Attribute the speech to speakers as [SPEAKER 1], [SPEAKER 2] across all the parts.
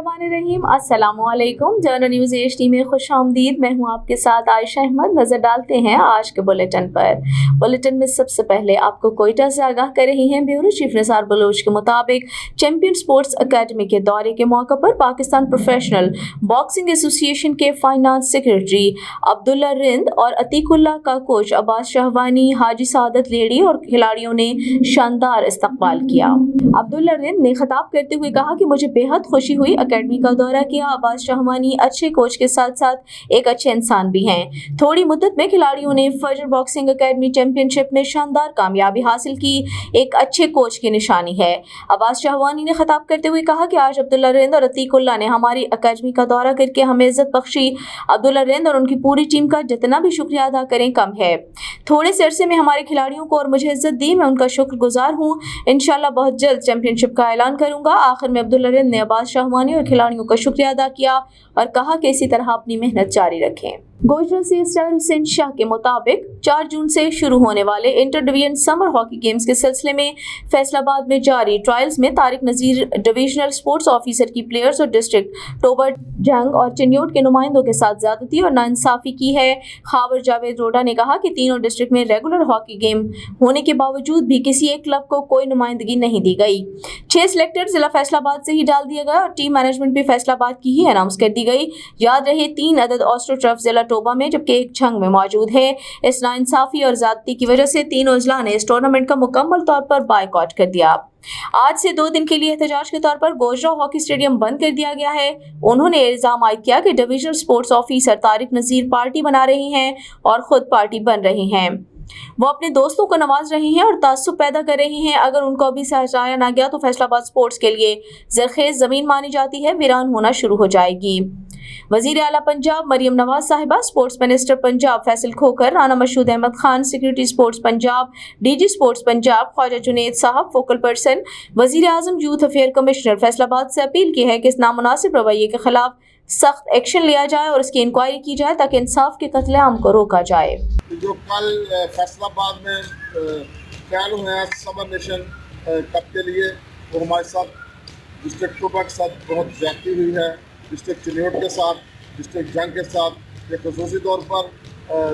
[SPEAKER 1] बिस्मिल्लाहिर्रहमानिर्रहीम। अस्सलामुअलैकुम। Journal news HD में खुशामदीद। मैं हूँ आपके साथ आयशा अहमद। नज़र डालते हैं आज के बुलेटिन पर। बुलेटिन में सबसे पहले आपको कोयटा से आगाह कर रही हैं ब्यूरो चीफ निसार बलोच के मुताबिक चैंपियन स्पोर्ट्स अकेडमी के दौरे के मौके पर पाकिस्तान प्रोफेशनल बॉक्सिंग एसोसिएशन के फाइनेंस सेक्रेटरी अब्दुल्ला रिंद और अतीकुल्ला का कोच अब्बास शहवानी, हाजी सादत लेडी और खिलाड़ियों ने शानदार इस्तकबाल किया। अब्दुल्ला रिंद ने खिताब करते हुए कहा कि मुझे बेहद खुशी हुई, अकेडमी का दौरा किया। अब्बास शहवानी अच्छे कोच के साथ साथ एक अच्छे इंसान भी हैं। थोड़ी मुद्दत में खिलाड़ियों ने फजर बॉक्सिंग अकेडमी चैंपियनशिप में शानदार कामयाबी हासिल की, एक अच्छे कोच की निशानी है। अब्बास शहवानी ने खिताब करते हुए कहा कि आज अब्दुल्ला रिंद और अतीकुल्ला ने हमारी अकेडमी का दौरा करके हमें इज्जत बख्शी। अब्दुल्ला रिंद और उनकी पूरी टीम का जितना भी शुक्रिया अदा करें कम है। थोड़े से अरसे में हमारे खिलाड़ियों को और मुझे इज्जत दी, मैं उनका शुक्रगुजार हूँ। इंशाल्लाह बहुत जल्द चैंपियनशिप का ऐलान करूंगा। आखिर में अब्दुल्ला रिंद ने अब्बास शहवानी और खिलाड़ियों का शुक्रिया अदा किया और कहा कि इसी तरह अपनी मेहनत जारी रखें। गोजरा से स्टार हुसैन शाह के मुताबिक 4 जून से शुरू होने वाले inter division summer hockey games के सिलसिले में फैसलाबाद में जारी ट्रायल्स में तारिक नजीर डिविजनल स्पोर्ट्स ऑफिसर की प्लेयर्स और डिस्ट्रिक्ट टोबर जंग और चिन्योट के नुमाइंदों के साथ ज्यादती और नाइंसाफी की है। खाबर जावेद रोडा ने कहा कि तीनों डिस्ट्रिक्ट में रेगुलर हॉकी गेम होने के बावजूद भी किसी एक क्लब को कोई नुमाइंदगी नहीं दी गई। 6 सिलेक्टर जिला फैसलाबाद से ही डाल दिया गया और टीम मैनेजमेंट भी फैसलाबाद की ही अनाउंस कर दी गई। याद रहे 3 अदद ऑस्ट्रो ट्रफ जिला टोबा में जबकि एक झंग में मौजूद है। इस नाइंसाफी और ज्यादती की वजह से तीनों अजला ने इस टूर्नामेंट का मुकम्मल तौर पर बायकॉट कर दिया। आज से 2 दिन के लिए एहतजाज के तौर पर गोजरा हॉकी स्टेडियम बंद कर दिया गया है। उन्होंने इल्जाम आयद किया कि डिविजनल स्पोर्ट्स ऑफिसर तारिक नजीर पार्टी बना रहे हैं और खुद पार्टी बन रहे हैं। वो अपने दोस्तों को नवाज रहे हैं और तासुब पैदा कर रहे हैं। अगर उनको अभी से हटाया ना गया तो फैसलाबाद स्पोर्ट्स के लिए जरखेज जमीन मानी जाती है, वीरान होना शुरू हो जाएगी। वजीर आला पंजाब मरियम नवाज साहिबा, sports minister Punjab Faisal Khokhar, Rana Mashhood Ahmad Khan secretary sports Punjab, DG sports Punjab Khawaja Junaid साहब फोकल पर्सन, वजीर आजम यूथ अफेयर कमिश्नर फैसलाबाद से अपील की है कि इस नामुनासिब रवैये के खिलाफ सख्त एक्शन लिया जाए और इसकी इंक्वायरी की जाए ताकि इंसाफ के कत्लेआम को रोका जाए।
[SPEAKER 2] जो कल फैसलाबाद में ट्रायल हुए हैं समर नेशन कप के लिए, वो हमारे साथ डिस्ट्रिक्ट टोबा के साथ बहुत ज्यादती हुई है। डिस्ट्रिक्ट चिन्योट के साथ, डिस्ट्रिक्ट जंग के साथ एक खसूसी तौर पर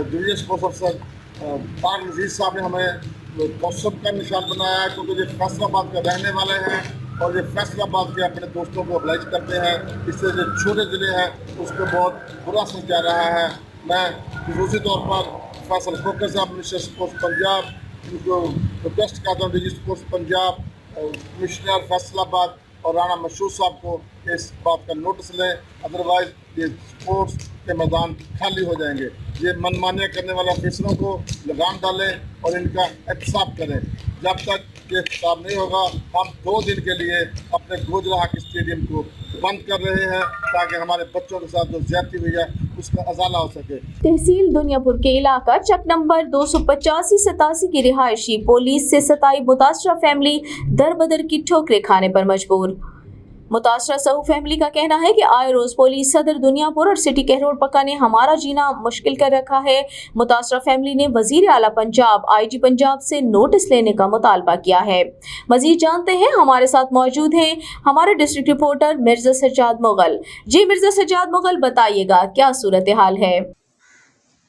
[SPEAKER 2] डिवीजन स्पोर्ट्स अफसर तारिक नजीर साहब ने हमें तौसब का निशान बनाया है, क्योंकि ये फैसलाबाद के रहने वाले हैं और ये फैसलाबाद के अपने दोस्तों को oblige करते हैं। इससे जो छोटे ज़िले हैं उसको बहुत बुरा समझा रहा है। मैं खसूसी तौर पर फैसल खोकर साहब मिनिस्टर स्पोर्ट्स पंजाब उनको रिक्वेस्ट करता हूँ, DG sports Punjab commissioner Faisalabad और राना मशहूद साहब को इस बात का नोटिस लें, अदरवाइज ये स्पोर्ट्स के मैदान खाली हो जाएंगे। ये मनमानियाँ करने वाले ऑफिसरों को लगाम डालें और इनका एहतसाब करें। जब तक ये हिसाब नहीं होगा, हम 2 दिन के लिए अपने गोजरा हॉकी स्टेडियम को बंद कर रहे हैं ताकि हमारे बच्चों के साथ जो ज्यादती हुई है उसका अजाला हो सके।
[SPEAKER 1] तहसील दुनियापुर के इलाका चक नंबर 285-87 की रिहायशी पुलिस से सताई मुतासरा फैमिली दर बदर की ठोकरें खाने पर मजबूर। मुतासरा सहू फैमिली का कहना है कि आए रोज पुलिस सदर दुनियापुर और सिटी कहरोड़ पक्का ने हमारा जीना मुश्किल कर रखा है। मुतासरा फैमिली ने वजीर आला पंजाब IG पंजाब से नोटिस लेने का मुतालबा किया है। मजीद जानते हैं, हमारे साथ मौजूद हैं हमारे डिस्ट्रिक्ट रिपोर्टर मिर्जा सज्जाद मुगल। जी मिर्जा सज्जाद मुगल, बताइएगा क्या सूरत हाल है?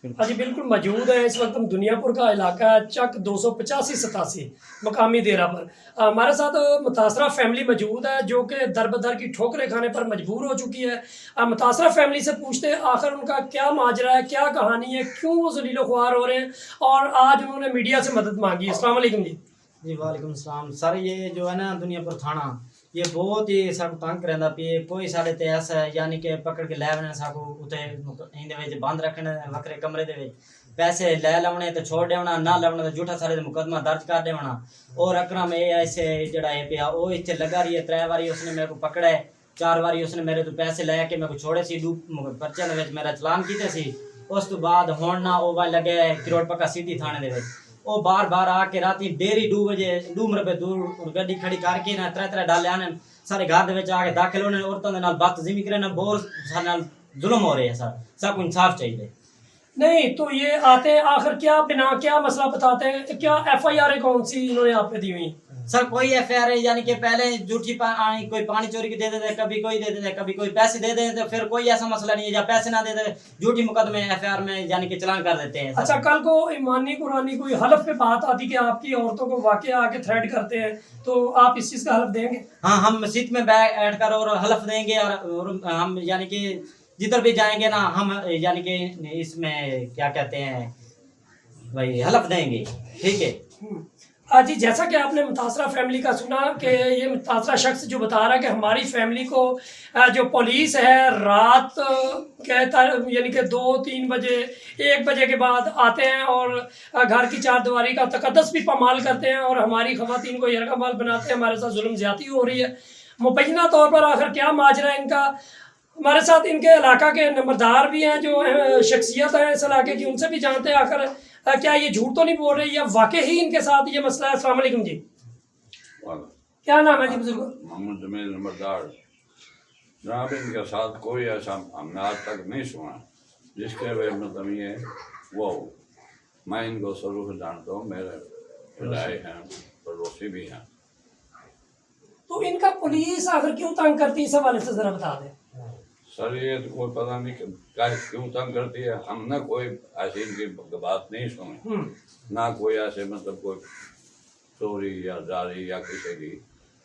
[SPEAKER 3] जी बिल्कुल मौजूद है। इस वक्त हम दुनियापुर का इलाका है, चक 285-87 मकामी डेरा पर। हमारे साथ मुतासरा फैमिली मौजूद है जो कि दर बदर की ठोकरें खाने पर मजबूर हो चुकी है। मुतासरा फैमिली से पूछते हैं आखिर उनका क्या माजरा है, क्या कहानी है, क्यों वो ज़लीलो ख्वार हो रहे हैं और आज उन्होंने मीडिया से मदद मांगी है। अस्सलाम वालेकुम जी।
[SPEAKER 4] वालेकुम सलाम सर। ये जो है ना दुनियापुर थाना ये बहुत ही सानू तंग करदा पे, कोई साढ़े ते ऐसा है यानी कि पकड़ के लै वने साकू उते इंदे विच बंद रखने वखरे कमरे दे विच, पैसे लै लवणे ते छोड़ देवना, ना लवणे ते झूठा सारे मुकदमा दर्ज कर देवना। और अकरम ये ऐसे जड़ा है पिया वो इत्थे लगा रही है। 3 बारी उसने मेरे को पकड़ा है, 4 बारी उसने मेरे तो पैसे लै के मेरे को छोड़े सी, 2 पर्चे दे विच मेरा चलान कीते सी। उस तो बाद हुण ना ओ वा लगे करोड़ पक्का सीधी थाने दे विच। वो बार बार आके राती डेरी 2 बजे 2 मरबे दूर गड्डी खड़ी करके ना 3 डाले आने सारे घर दे विच आके दाखिल होने, औरतों दे नाल बदतमीजी करे ना, बहुत सारे नाल जुल्म हो रहे हैं सर। सबको इंसाफ चाहिए।
[SPEAKER 3] नहीं तो ये आते हैं आखिर क्या बिना क्या मसला बताते हैं, क्या FIR कौन सी इन्होंने आप पे दी हुई?
[SPEAKER 4] सर कोई एफआईआर है यानी कि पहले झूठी कोई पानी चोरी की दे देते, कभी कोई दे देते, कभी कोई पैसे दे देते, फिर कोई ऐसा मसला नहीं है, या पैसे ना दे देते झूठी मुकदमे एफआईआर में यानी कि चलान कर देते हैं।
[SPEAKER 3] अच्छा, कल को ईमानी कुरानी कोई हलफ पे बात आती कि आपकी औरतों को वाकई आके थ्रेट करते हैं, तो आप इस चीज़ का हलफ देंगे?
[SPEAKER 4] हाँ, हम मस्जिद में बैठ कर और हलफ देंगे, और हम यानी कि जिधर भी जाएंगे ना हम यानी कि इसमें क्या कहते हैं भाई हलफ देंगे, ठीक है।
[SPEAKER 3] जी, जैसा कि आपने मुतासरा फैमिली का सुना कि ये मुतासरा शख्स जो बता रहा है कि हमारी फैमिली को जो पुलिस है रात के यानी कि 2-3 बजे 1 बजे के बाद आते हैं और घर की चारदीवारी का तकद्दस भी पामाल करते हैं और हमारी ख़वातीन को यरगमाल बनाते हैं, हमारे साथ जुल्म ज़्यादती हो रही है। मुबैना तौर पर आखिर क्या माजरा है इनका? हमारे साथ इनके इलाका के नंबरदार भी हैं जो शख्सियत हैं इस इलाके की, उनसे भी जानते हैं आखिर क्या ये झूठ तो नहीं बोल रहे या वाकई ही इनके साथ ये मसला है। अस्सलाम वालेकुम जी, क्या नाम है जी बुजुर्ग?
[SPEAKER 5] मोहम्मद जमील नंबरदार। जनाब, इनके साथ कोई ऐसा हमने आज तक नहीं सुना जिसके वे मतलब ये वो मैं इनको शुरू से जानता हूँ, मेरे राय हैं, पड़ोसी भी हैं।
[SPEAKER 3] तो इनका पुलिस आखिर क्यों तंग करती है, इस हवाले से ज़रा बता दें।
[SPEAKER 5] सर ये तो कोई पता नहीं क्यों तंग करती है, हमने कोई ऐसी इनकी बात नहीं सुनी, ना कोई ऐसे मतलब कोई चोरी या जारी या किसी की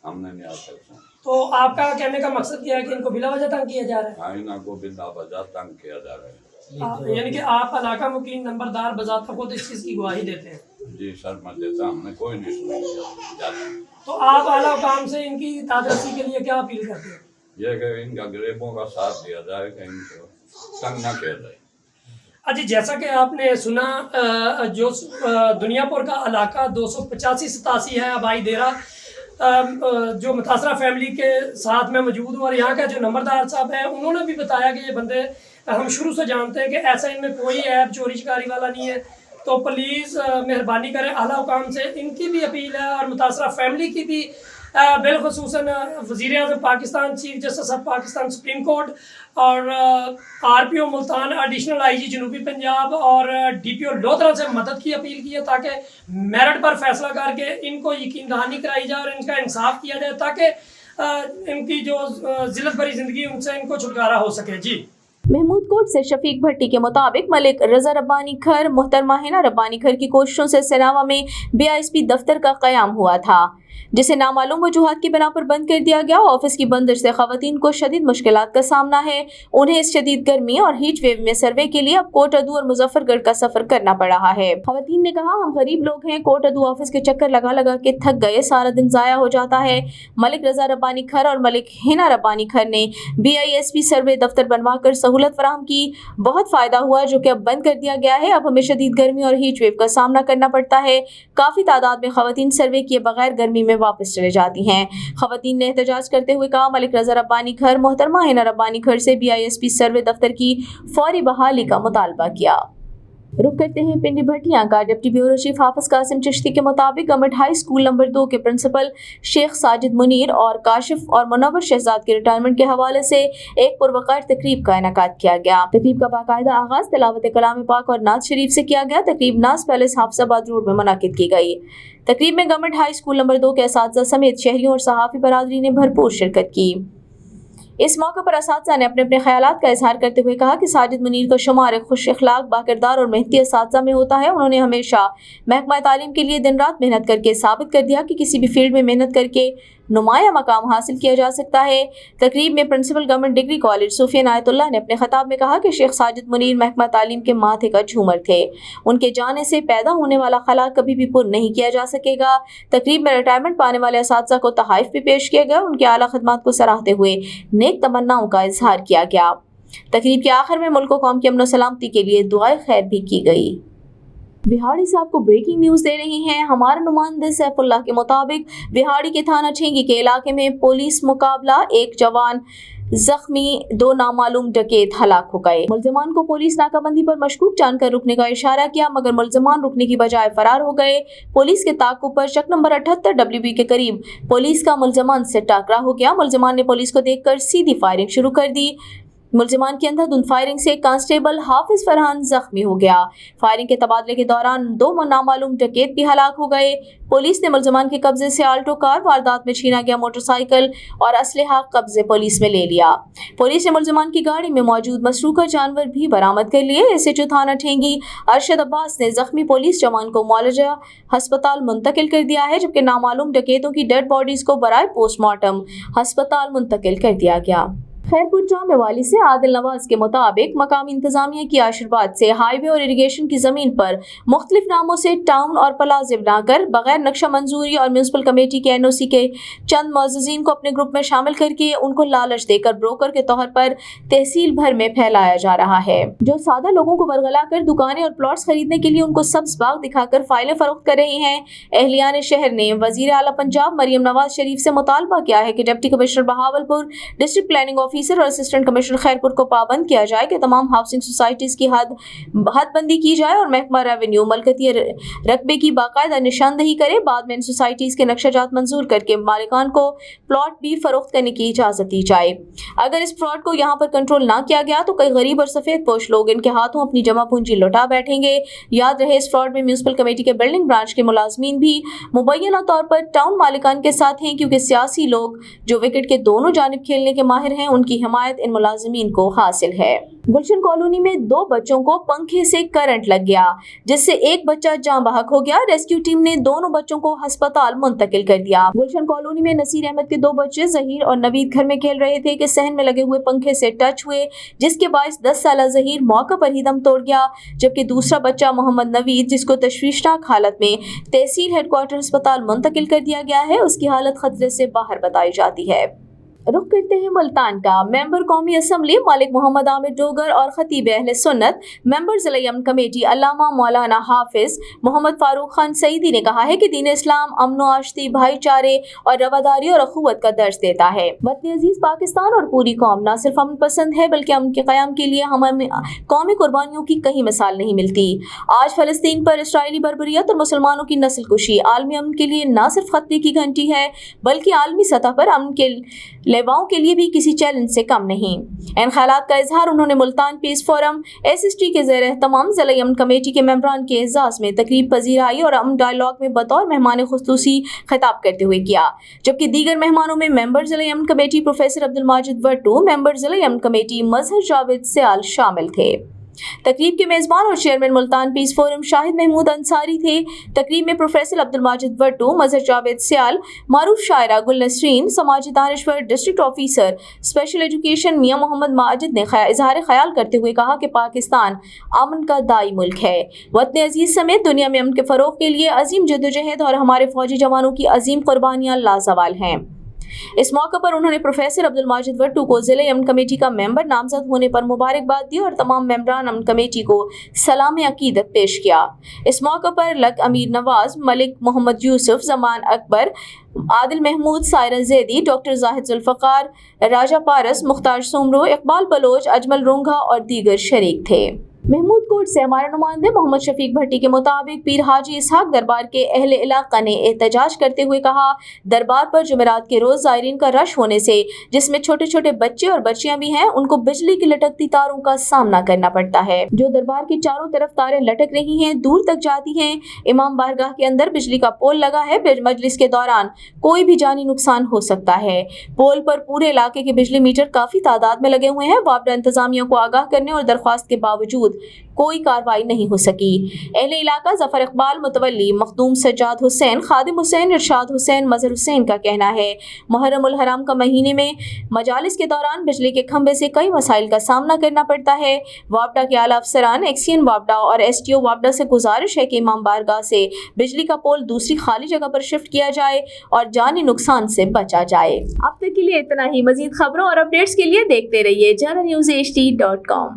[SPEAKER 5] हमने नहीं आज तक सुना।
[SPEAKER 3] तो आपका कहने का मकसद क्या है कि इनको बिला वजह तंग किया जा रहा है?
[SPEAKER 5] हाँ, इनको बिना वजह तंग किया जा रहा है।
[SPEAKER 3] यानी कि आप इलाका मुकीम नंबरदार बजाता खुद इस चीज़ की गवाही देते हैं?
[SPEAKER 5] जी सर, मैं देता, हमने कोई नहीं सुनी।
[SPEAKER 3] तो आप आला हुकाम से इनकी तादरसी के लिए क्या अपील करते हैं?
[SPEAKER 5] ये कि इनका गरीबों का साथ दिया जाए, कि इनको तंग ना किया जाए।
[SPEAKER 3] अजी, जैसा कि आपने सुना जो दुनियापुर का इलाका 285-87 है आबाई देरा, जो मुतासरा फैमिली के साथ में मौजूद हूँ और यहाँ का जो नंबरदार साहब हैं उन्होंने भी बताया कि ये बंदे हम शुरू से जानते हैं कि ऐसा इनमें कोई ऐप चोरी चकारी वाला नहीं है। तो प्लीज़ मेहरबानी करें, आला हुकाम से इनकी भी अपील है और मुतासरा फैमिली की भी, बिलखसूसन वज़ीर आज़म Pakistan, chief justice of Pakistan supreme court और RPO मुल्तान, एडिशनल IG जनूबी पंजाब और DPO लोधरा से मदद की अपील की है ताकि मेरिट पर फैसला करके इनको यकीन दहानी कराई जाए और इनका इंसाफ किया जाए ताकि इनकी जो जिल्लत भरी ज़िंदगी उनसे इनको छुटकारा हो सके। जी,
[SPEAKER 1] महमूद कोट से शफीक भट्टी के मुताबिक मलिक रजा रब्बानी खर मोहतरमा हिना रब्बानी खर की कोशिशों से सनावा में BISP दफ्तर का क़याम हुआ था, जिसे नामालूम वजूहात की बिना पर बंद कर दिया गया। ऑफिस की बंदिश से ख़वातीन को शदीद मुश्किलात का सामना है। उन्हें इस शदीद गर्मी और हीट वेव में सर्वे के लिए अब कोटअदू और मुजफ्फरगढ़ का सफर करना पड़ रहा है। ख़वातीन ने कहा, हम गरीब लोग हैं, कोटअदू ऑफिस के चक्कर लगा लगा के थक गए, सारा दिन ज़ाया हो जाता है। मलिक रजा रब्बानी खर और मलिक हिना रब्बानी खर ने BISP सर्वे दफ्तर बनवा कर सहूलत फराहम की, बहुत फ़ायदा हुआ, जो कि अब बंद कर दिया गया है। अब हमें शदीद गर्मी और हीट वेव का सामना करना पड़ता है। काफ़ी तादाद में ख़वातीन सर्वे किए बगैर गर्मी में वापस चले जाती हैं। ख़वातीन ने एहतजाज करते हुए कहा, मलिक रजा रब्बानी खर मोहतरमा हिना रब्बानी खर से BISP सर्वे दफ्तर की फौरी बहाली का मुतालबा किया। रुक करते हैं पिंडी भटिया का। डिप्टी ब्यूरो चीफ हाफिज कासिम चिश्ती के मुताबिक गवर्नमेंट हाई स्कूल नंबर 2 के प्रिंसिपल शेख साजिद मुनीर और काशिफ और मुनव्वर शहजाद के रिटायरमेंट के हवाले से एक पुरवकार तकरीब का इनेकाद किया गया। तकरीब का बाकायदा आगाज तिलावत कलाम पाक और नाज शरीफ से किया गया। तकरीब नाज पैलेस हाफिजाबाद रोड में मुनाकिद की गई। तकरीब में गवर्नमेंट हाई स्कूल नंबर 2 के असातिज़ा समेत शहरियों और सहाफ़ी बरादरी ने भरपूर शिरकत की। इस मौके पर असातिज़ा ने अपने अपने ख्यालात का इजहार करते हुए कहा कि साजिद मुनीर का शुमार एक खुश अखलाक, बाकिरदार और मेहनती असातिज़ा में होता है। उन्होंने हमेशा महकमा तालीम के लिए दिन रात मेहनत करके साबित कर दिया कि किसी भी फील्ड में मेहनत करके नुमाया मकाम हासिल किया जा सकता है। तकरीब में प्रिंसिपल गवर्नमेंट डिग्री कॉलेज सूफिया नायतुल्लाह ने अपने खिताब में कहा कि शेख साजिद मुनीर महकमा तालीम के माथे का झूमर थे। उनके जाने से पैदा होने वाला खला कभी भी पुर नहीं किया जा सकेगा। तकरीब में रिटायरमेंट पाने वाले असातिज़ा को तहाइफ भी पेश किया गया। उनके आला खिदमात को सराहते हुए नेक तमन्नाओं का इजहार किया गया। तकरीब के आखिर में मुल्क व कौम की अमन व सलामती के लिए दुआए खैर भी की गई। बिहाड़ी से आपको ब्रेकिंग न्यूज दे रहे हैं। हमारे नुमाइंदे सैफुल्लाह के मुताबिक बिहाड़ी के थाना छेंगी के इलाके में पुलिस मुकाबला, एक जवान जख्मी, 2 नामालूम डकैत हलाक हो गए। मुल्जिमान को पुलिस नाकाबंदी पर मशकूक जानकर रुकने का इशारा किया, मगर मुल्जिमान रुकने की बजाय फरार हो गए। पुलिस के ताक़ुब पर चक नंबर 78 WB के करीब पुलिस का मुल्जिमान से टाकरा हो गया। मुल्जिमान ने पुलिस को देखकर सीधी फायरिंग शुरू कर दी। मुलजिमान की अंधाधुंध फायरिंग से कांस्टेबल हाफिज फरहान जख्मी हो गया। फायरिंग के तबादले के दौरान 2 नामालूम डकैत भी हलाक हो गए। पुलिस ने मुलजिमान के कब्जे से आल्टो कार, वारदात में छीना गया मोटरसाइकिल और असलहा कब्जे पुलिस में ले लिया। पुलिस ने मुलजिमान की गाड़ी में मौजूद मसरूका जानवर भी बरामद कर लिए। एसएचओ थाना ठेंगी अरशद अब्बास ने जख्मी पुलिस जवान को मौलाना अस्पताल मुंतकिल कर दिया है, जबकि नामालूम डकैतों की डेड बॉडीज को बराए पोस्टमार्टम अस्पताल मुंतकिल कर दिया गया। खैरपुर जामे वाली से आदिल नवाज के मुताबिक मकामी इंतजामिया की आशीर्वाद से हाईवे और इरिगेशन की जमीन पर मुख्तलिफ नामों से टाउन और प्लाजे बनाकर बगैर नक्शा मंजूरी और म्यूनसिपल कमेटी के एनओसी के चंद मुअज़्ज़िज़ीन को अपने ग्रुप में शामिल करके उनको लालच देकर ब्रोकर के तौर पर तहसील भर में फैलाया जा रहा है, जो सादा लोगों को वरगला कर दुकानें और प्लॉट्स खरीदने के लिए उनको सब्ज़ बाग दिखाकर फाइलें फरोख्त कर रहे हैं। एहलियान शहर ने वज़ीर आला पंजाब मरियम नवाज शरीफ से मुतालबा किया है कि deputy commissioner Bahawalpur, district planning officer और असिस्टेंट कमिश्नर खैरपुर को पाबंद किया जाए कि तमाम हाउसिंग सोसाइटीज की हदबंदी की जाए और महकमा रेवेन्यू मलकती रकबे की बाकायदा निशानदही करे। बाद में इन सोसाइटीज के नक्शाजात मंजूर करके मालिकान को प्लॉट भी फरोख्त करने की इजाजत दी जाए। अगर इस फ्रॉड को यहाँ पर कंट्रोल ना किया गया तो कई गरीब और सफेद पोश लोग इनके हाथों अपनी जमा पूंजी लौटा बैठेंगे। याद रहे, इस फ्रॉड में म्यूनसिपल कमेटी के बिल्डिंग ब्रांच के मुलाजमीन भी मुबैना तौर पर टाउन मालिकान के साथ हैं, क्योंकि सियासी लोग जो विकेट के दोनों जानिब खेलने के माहिर हैं, उनकी हिमायत इन मुलाजिमीन को हासिल है। गुलशन कॉलोनी में 2 बच्चों को पंखे से करंट लग गया, जिससे एक बच्चा जाँ बहक हो गया। रेस्क्यू टीम ने दोनों बच्चों को अस्पताल मुंतकिल कर दिया। गुलशन कॉलोनी में नसीर अहमद के 2 बच्चे जहीर और नवीद घर में खेल रहे थे कि सहन में लगे हुए पंखे से टच हुए, जिसके बायस 10 साला जहीर मौके पर ही दम तोड़ गया, जबकि दूसरा बच्चा मोहम्मद नवीद, जिसको तशवीशनाक हालत में तहसील हेडक्वार्टर अस्पताल मुंतकिल कर दिया गया है, उसकी हालत खतरे से बाहर बताई जाती है। रुख करते हैं मुल्तान का। मेंबर कौमी असम्बली मालिक मोहम्मद आमिर डोगर और खतीब अहले सुन्नत मेंबर ज़िला यमन कमेटी अल्लामा मौलाना हाफिज मोहम्मद फारूक खान सईदी ने कहा है कि दीन इस्लाम अमन व आशती, भाईचारे और रवादारी और अखुवत का दर्ज देता है। वतन अजीज पाकिस्तान और पूरी कौम न सिर्फ अमन पसंद है, बल्कि अमन के क़याम के लिए हमें कौमी कुर्बानियों की कहीं मिसाल नहीं मिलती। आज फ़लस्तीन पर इसराइली बर्बरियत और मुसलमानों की नस्ल कुशी आलमी अमन के लिए न सिर्फ खतरे की घंटी है, बल्कि आलमी सतह पर अमन के लेवाओं के लिए भी किसी चैलेंज से कम नहीं। इन ख्यालात का इजहार उन्होंने मुल्तान पीस फोरम SST के ज़ेर एहतमाम ज़िला यमन कमेटी के मेंबरान के एजाज़ में तकरीब पजीराई और अमन डायलॉग में बतौर मेहमान खुसूसी खिताब करते हुए किया, जबकि दीगर मेहमानों में मेंबर ज़िला यमन committee professor Abdul Majid Wattoo, member ज़िला यमन कमेटी मजहर जावेद सियाल शामिल थे। तकरीब के मेज़बान और chairman Multan peace forum Shahid Mahmood Ansari थे। तकरीब में प्रोफेसर अब्दुल माजिद वट्टू, मजहर जावेद सियाल, मारूफ शायरा गुल नसरीन, समाजी दानिश्वर, डिस्ट्रिक्ट ऑफिसर स्पेशल एजुकेशन मियां मोहम्मद माजिद ने इजहार ख्याल करते हुए कहा कि पाकिस्तान अमन का दाई मुल्क है। वतन अजीज समेत दुनिया में अमन के फ़रोग़ के लिए अजीम जद्दोजहद और हमारे फौजी जवानों की अजीम कुर्बानियाँ लाजवाल हैं। इस मौके पर उन्होंने प्रोफेसर अब्दुल माजिद वट्टू को ज़िले अमन कमेटी का मेंबर नामजद होने पर मुबारकबाद दी और तमाम मेंबरान अमन कमेटी को सलाम अकीदत पेश किया। इस मौके पर लक अमीर नवाज, मलिक मोहम्मद यूसुफ, जमान अकबर, आदिल महमूद, सायरा जैदी, डॉक्टर जाहिद जुल्फ़कार, राजा पारस, मुख्तार सुमरो, इकबाल बलोच, अजमल रोंघा और दीगर शरीक थे। महमूद कोट से हमारे नुमाइंदे मोहम्मद शफीक भट्टी के मुताबिक पीर हाजी इसहाक दरबार के अहले इलाका ने एहतजाज करते हुए कहा, दरबार पर जुमेरात के रोज ज़ायरीन का रश होने से, जिसमें छोटे छोटे बच्चे और बच्चियां भी हैं, उनको बिजली की लटकती तारों का सामना करना पड़ता है। जो दरबार की चारों तरफ तारें लटक रही हैं, दूर तक जाती हैं। इमाम बारगाह के अंदर बिजली का पोल लगा है। मजलिस के दौरान कोई भी जानी नुकसान हो सकता है। पोल पर पूरे इलाके के बिजली मीटर काफी तादाद में लगे हुए हैं। वापडा इंतजामिया को आगाह करने और दरख्वास्त के बावजूद कोई कार्रवाई नहीं हो सकी। अहले इलाका जफर इकबाल, मुतवल्ली, मखदूम सज्जाद हुसैन, खादिम हुसैन, इरशाद हुसैन, मजहर हुसैन का कहना है, मुहर्रमुल हराम का महीने में मजालिस के दौरान बिजली के खंभे से कई मसाइल का सामना करना पड़ता है। वापडा के आला अफसरान, एक्सियन वापडा और STO वापडा से गुजारिश है कि इमाम बारगाह से बिजली का पोल दूसरी खाली जगह पर शिफ्ट किया जाए और जानी नुकसान से बचा जाए। अब तक के लिए इतना ही। मजीद खबरों और अपडेट्स के लिए देखते रहिए JanaNewsHD.com।